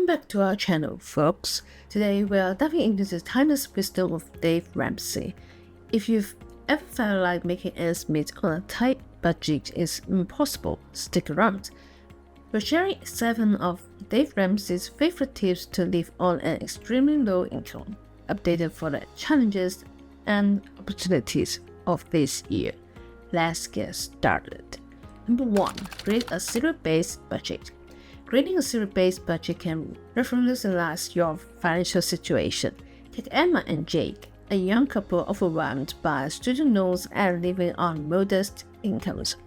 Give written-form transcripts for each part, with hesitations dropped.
back to our channel, folks. Today we are diving into the timeless wisdom of Dave Ramsey. If you've ever felt like making ends meet on a tight budget is impossible, stick around. We're sharing 7 of Dave Ramsey's favorite tips to live on an extremely low income, updated for the challenges and opportunities of this year. Let's get started. Number 1. Create a zero-based budget. Creating a zero-based budget can revolutionize your financial situation. Take Emma and Jake, a young couple overwhelmed by student loans and living on modest incomes.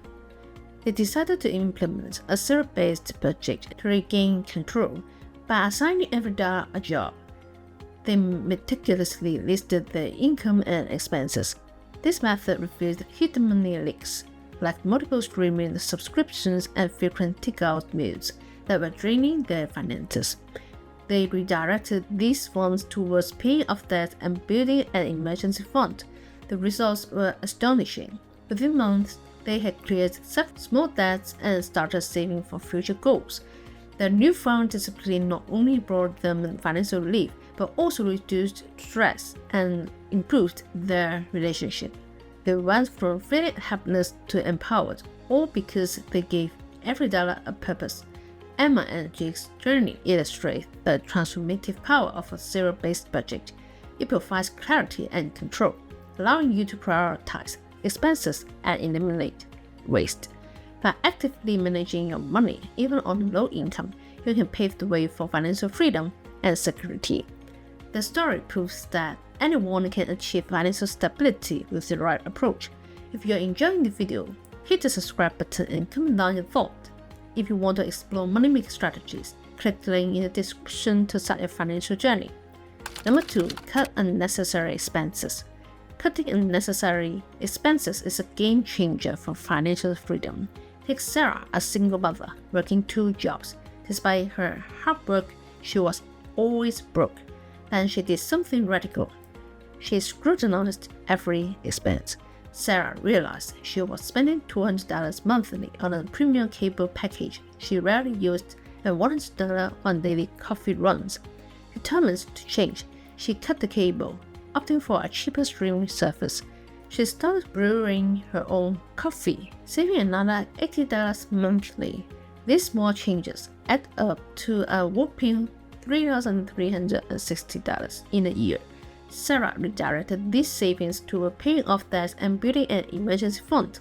They decided to implement a zero-based budget to regain control by assigning every dollar a job. They meticulously listed their income and expenses. This method revealed hidden money leaks, like multiple streaming subscriptions and frequent takeout meals that were draining their finances. They redirected these funds towards paying off debt and building an emergency fund. The results were astonishing. Within months, they had cleared several small debts and started saving for future goals. Their newfound discipline not only brought them financial relief, but also reduced stress and improved their relationship. They went from feeling helpless to empowered, all because they gave every dollar a purpose. Emma and Jake's journey illustrates the transformative power of a zero-based budget. It provides clarity and control, allowing you to prioritize expenses and eliminate waste. By actively managing your money, even on low income, you can pave the way for financial freedom and security. The story proves that anyone can achieve financial stability with the right approach. If you're enjoying the video, hit the subscribe button and comment down your thoughts. If you want to explore money-making strategies, click the link in the description to start your financial journey. Number 2. Cut unnecessary expenses. Cutting unnecessary expenses is a game changer for financial freedom. Take Sarah, a single mother, working 2 jobs. Despite her hard work, she was always broke. Then she did something radical. She scrutinized every expense. Sarah realized she was spending $200 monthly on a premium cable package she rarely used and $100 on daily coffee runs. Determined to change, she cut the cable, opting for a cheaper streaming service. She started brewing her own coffee, saving another $80 monthly. These small changes add up to a whopping $3,360 in a year. Sarah redirected these savings toward paying off debts and building an emergency fund.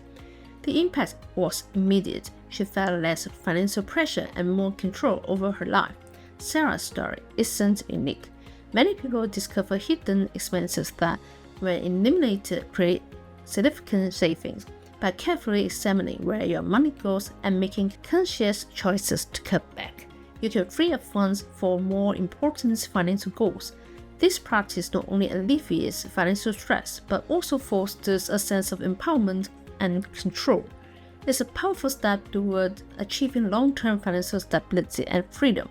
The impact was immediate. She felt less financial pressure and more control over her life. Sarah's story isn't unique. Many people discover hidden expenses that, when eliminated, create significant savings. By carefully examining where your money goes and making conscious choices to cut back, you can free up funds for more important financial goals. This practice not only alleviates financial stress, but also fosters a sense of empowerment and control. It's a powerful step toward achieving long-term financial stability and freedom,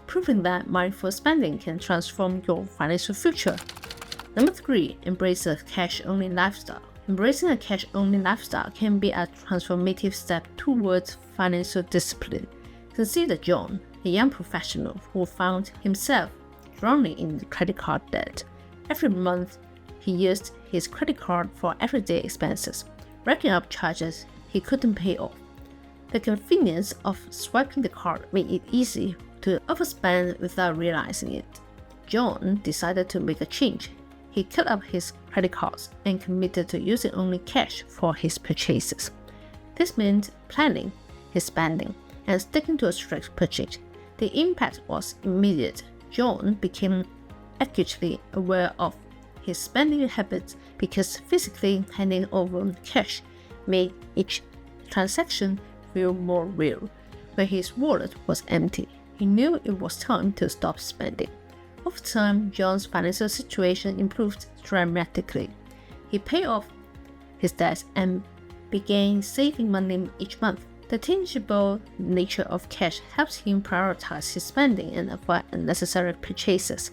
proving that mindful spending can transform your financial future. Number 3. Embrace a cash-only lifestyle. Embracing a cash-only lifestyle can be a transformative step towards financial discipline. Consider John, a young professional who found himself drowning in credit card debt. Every month, he used his credit card for everyday expenses, racking up charges he couldn't pay off. The convenience of swiping the card made it easy to overspend without realizing it. John decided to make a change. He cut up his credit cards and committed to using only cash for his purchases. This meant planning his spending and sticking to a strict budget. The impact was immediate. John became acutely aware of his spending habits because physically handing over cash made each transaction feel more real. When his wallet was empty, he knew it was time to stop spending. Over time, John's financial situation improved dramatically. He paid off his debts and began saving money each month. The tangible nature of cash helps him prioritize his spending and avoid unnecessary purchases.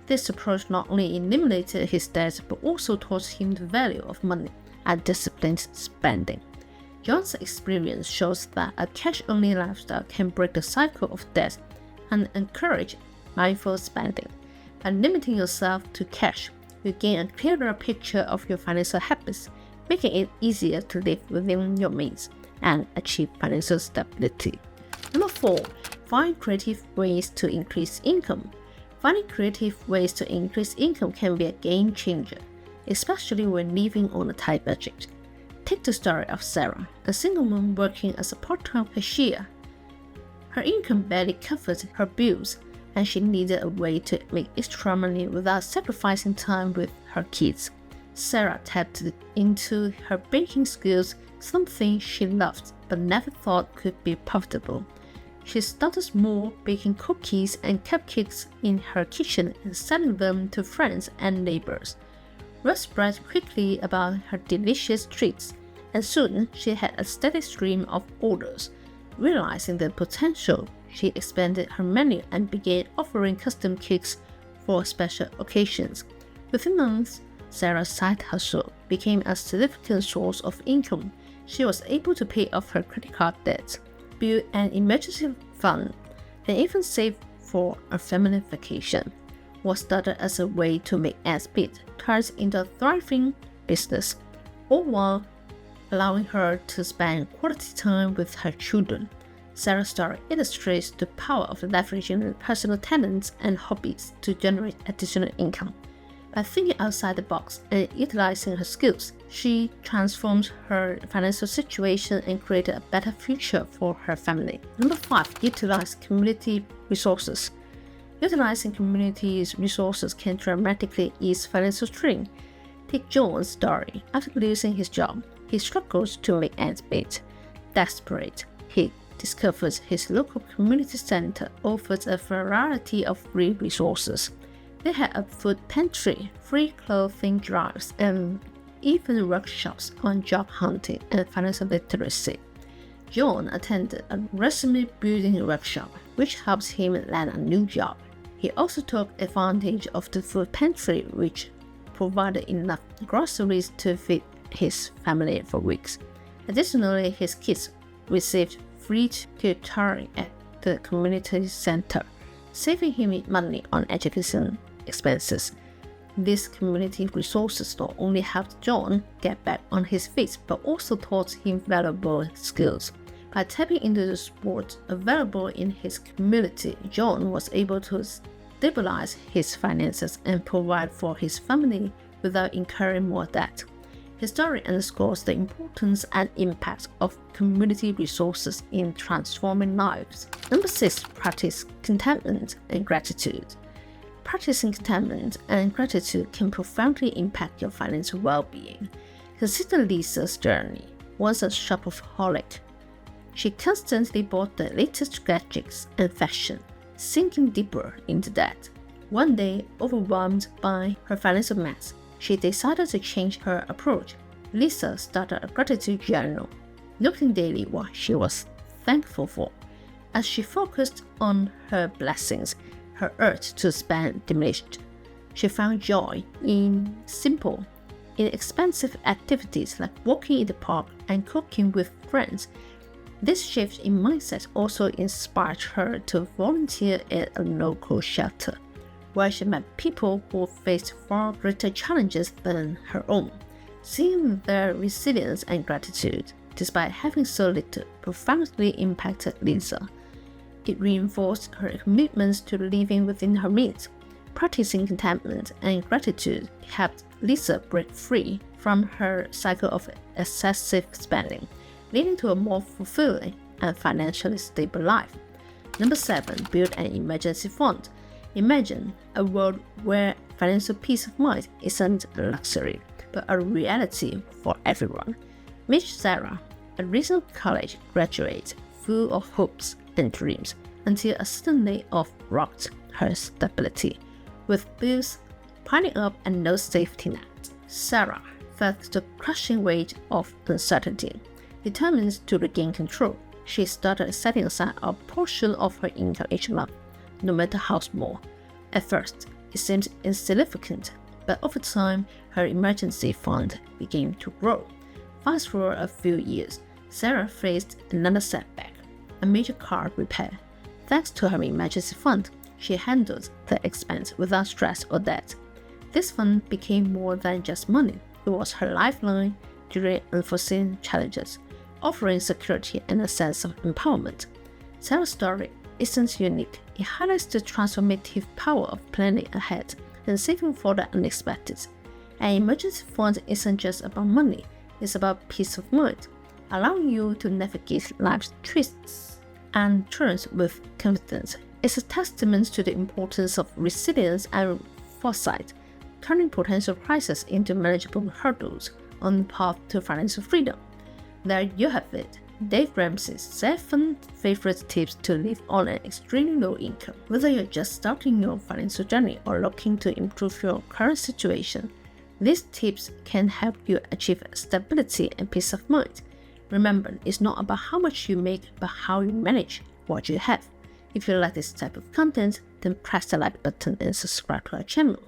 This approach not only eliminated his debts but also taught him the value of money and disciplined spending. John's experience shows that a cash-only lifestyle can break the cycle of debt and encourage mindful spending. By limiting yourself to cash, you gain a clearer picture of your financial habits, making it easier to live within your means and achieve financial stability. Number 4. Find creative ways to increase income. Finding creative ways to increase income can be a game changer, especially when living on a tight budget. Take the story of Sarah, a single mom working as a part-time cashier. Her income barely covered her bills, and she needed a way to make extra money without sacrificing time with her kids. Sarah tapped into her baking skills, something she loved but never thought could be profitable. She started small, baking cookies and cupcakes in her kitchen and selling them to friends and neighbors. Word spread quickly about her delicious treats, and soon she had a steady stream of orders. Realizing the potential, she expanded her menu and began offering custom cakes for special occasions. Within months, Sarah's side hustle became a significant source of income. She was able to pay off her credit card debts, build an emergency fund, and even save for a family vacation. What started as a way to make ends meet turned into a thriving business, all while allowing her to spend quality time with her children. Sarah's story illustrates the power of leveraging personal talents and hobbies to generate additional income. By thinking outside the box and utilizing her skills, she transformed her financial situation and created a better future for her family. Number 5. Utilize community resources. Utilizing community resources can dramatically ease financial strain. Take John's story. After losing his job, he struggles to make ends meet. Desperate, he discovers his local community center offers a variety of free resources. They had a food pantry, free clothing drives, and even workshops on job hunting and financial literacy. John attended a resume building workshop, which helped him land a new job. He also took advantage of the food pantry, which provided enough groceries to feed his family for weeks. Additionally, his kids received free tutoring at the community center, saving him money on education expenses. These community resources not only helped John get back on his feet, but also taught him valuable skills. By tapping into the support available in his community, John was able to stabilize his finances and provide for his family without incurring more debt. His story underscores the importance and impact of community resources in transforming lives. Number 6. Practice contentment and gratitude. Practicing contentment and gratitude can profoundly impact your financial well-being. Consider Lisa's journey. Once a shopaholic, she constantly bought the latest gadgets and fashion, sinking deeper into debt. One day, overwhelmed by her financial mess, she decided to change her approach. Lisa started a gratitude journal, noting daily what she was thankful for. As she focused on her blessings, her urge to spend diminished. She found joy in simple, inexpensive activities like walking in the park and cooking with friends. This shift in mindset also inspired her to volunteer at a local shelter, where she met people who faced far greater challenges than her own. Seeing their resilience and gratitude, despite having so little, profoundly impacted Lisa. It reinforced her commitments to living within her means. Practicing contentment and gratitude helped Lisa break free from her cycle of excessive spending, leading to a more fulfilling and financially stable life. Number 7. Build an emergency fund. Imagine a world where financial peace of mind isn't a luxury, but a reality for everyone. Meet Sarah, a recent college graduate full of hopes and dreams, until a sudden layoff rocked her stability. With bills piling up and no safety net, Sarah felt the crushing weight of uncertainty. Determined to regain control, she started setting aside a portion of her income each month, no matter how small. At first, it seemed insignificant, but over time, her emergency fund began to grow. Fast forward a few years, Sarah faced another setback, a major car repair. Thanks to her emergency fund, she handled the expense without stress or debt. This fund became more than just money. It was her lifeline during unforeseen challenges, offering security and a sense of empowerment. Sarah's story isn't unique. It highlights the transformative power of planning ahead and saving for the unexpected. An emergency fund isn't just about money, it's about peace of mind, allowing you to navigate life's twists and turns with confidence. It's a testament to the importance of resilience and foresight, turning potential crises into manageable hurdles on the path to financial freedom. There you have it, Dave Ramsey's 7 favorite tips to live on an extremely low income. Whether you're just starting your financial journey or looking to improve your current situation, these tips can help you achieve stability and peace of mind. Remember, it's not about how much you make, but how you manage what you have. If you like this type of content, then press the like button and subscribe to our channel.